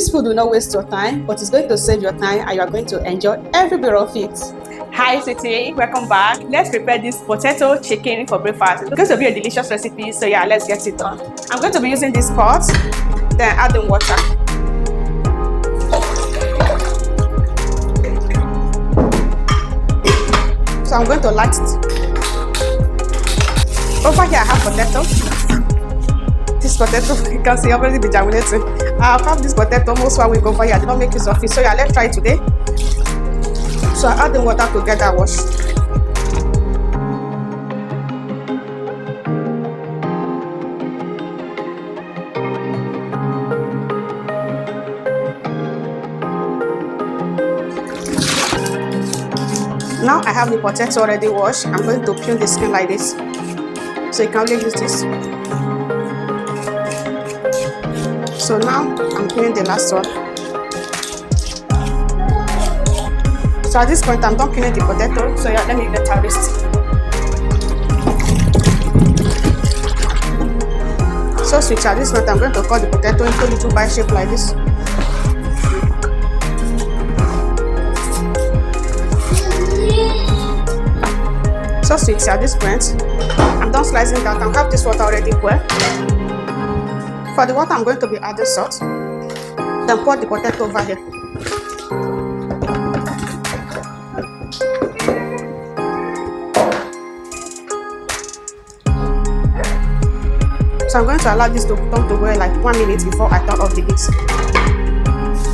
This food will not waste your time, but it's going to save your time and you are going to enjoy every bit of it. Hi Sweetie, welcome back. Let's prepare this potato chicken for breakfast. It's going to be a delicious recipe, so yeah, let's get it done. I'm going to be using this pot, then adding water. So I'm going to light it. Over here I have potato. This potato, you can see already be germinating. I have this potato almost 1 week over here. I did not make use of it. So yeah, let's try it today. So I add the water to get that wash. Now I have the potato already washed. I'm going to peel the skin like this. So you can only use this. So now I'm peeling the last one. So at this point I'm done peeling the potato. So yeah, let me let her rest. So sweet, at this point I'm going to cut the potato into little bite shape like this. So sweet, at this point I'm done slicing that. I have this water already boiled. For the water, I'm going to be adding salt. Then pour the potato over here. So I'm going to allow this to come to boil like 1 minute before I turn off the heat.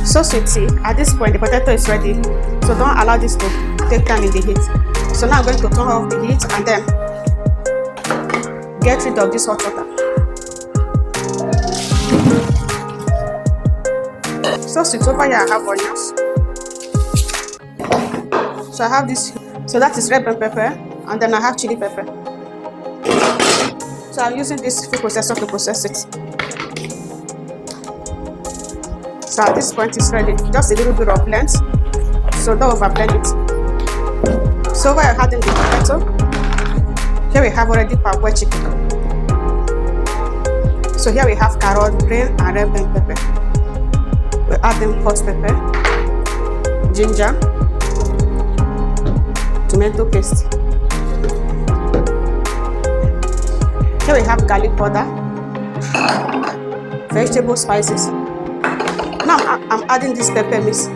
So sweetie, at this point the potato is ready. So don't allow this to take time in the heat. So now I'm going to turn off the heat and then get rid of this hot water. So sweet, over here I have onions. So I have this, so that is red bell pepper, and then I have chili pepper. So I'm using this food processor to process it. So at this point it's ready, just a little bit of blend, so don't over blend it. So over here I adding the potato. Here we have already parboiled chicken. So here we have carrot, green and red bell pepper. We're adding hot pepper, ginger, tomato paste. Here we have garlic powder, vegetable spices. Now I'm adding this pepper mix.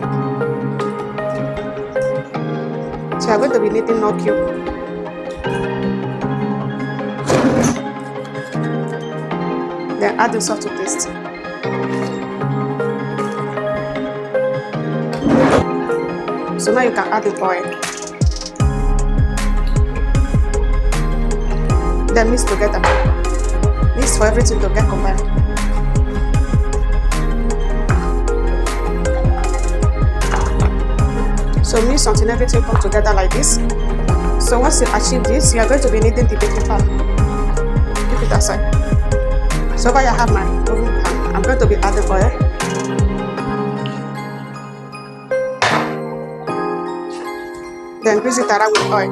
So I'm going to be kneading no cube. Then add the salt to taste. So now you can add the oil. Then mix together. Mix for everything to get combined. So mix until everything comes together like this. So once you achieve this, you are going to be kneading the baking pan. Keep it aside. So over here I have my oven pan. I'm going to be adding oil. Then grease it around with oil.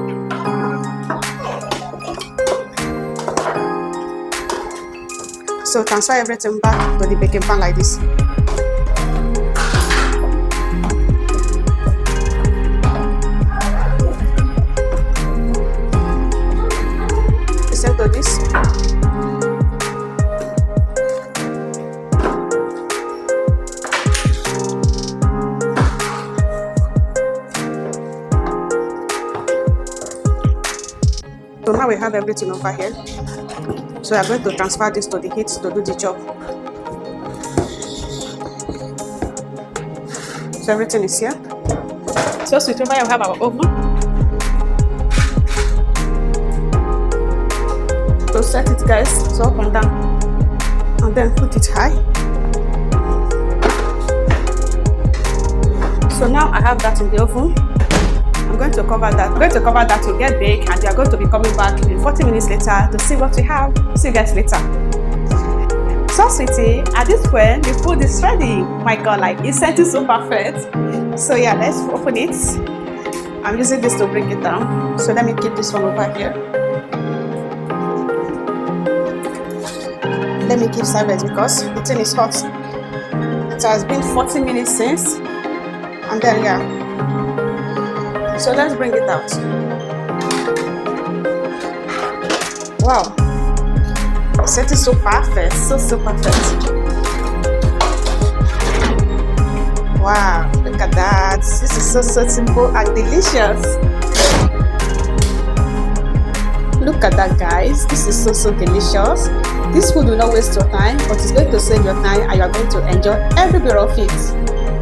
So transfer everything back to the baking pan like this. Listen to this. So now we have everything over here. So we are going to transfer this to the heat to do the job. So everything is here. So switch over here, we have our oven. So set it guys, so up and down. And then put it high. So now I have that in the oven. I'm going to cover that. I'm going to cover that to get baked, and we are going to be coming back in 40 minutes later to see what we have. See you guys later. So sweetie, at this point the food is ready. My god, like it's setting so perfect. So yeah, let's open it. I'm using this to bring it down. So let me keep this one over here. Let me keep silent because the thing is hot. It has been 40 minutes since, and then yeah. So let's bring it out. Wow, the set is so perfect, so perfect. Wow, look at that. This is so simple and delicious. Look at that, guys. This is so delicious. This food will not waste your time, but it's going to save your time and you are going to enjoy every bit of it.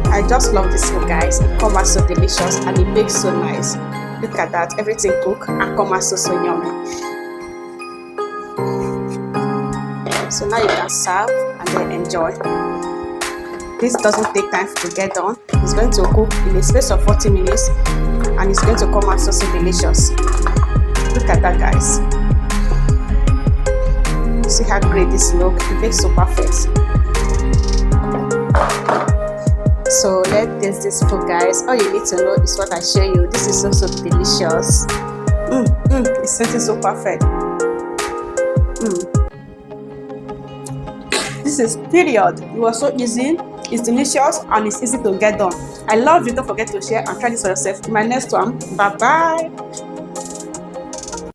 I just love this food, guys. It comes out so delicious and it makes so nice. Look at that. Everything cooked and comes out so yummy. So now you can serve and then enjoy. This doesn't take time to get done. It's going to cook in a space of 40 minutes and it's going to come out so delicious. Look at that, guys. See how great this looks. It makes so perfect. So let's taste this food, guys. All you need to know is what I show you. This is so delicious. It's something so perfect. This is period. It was so easy. It's delicious and it's easy to get done. I love you. Don't forget to share and try this for yourself. In my next one. Bye bye.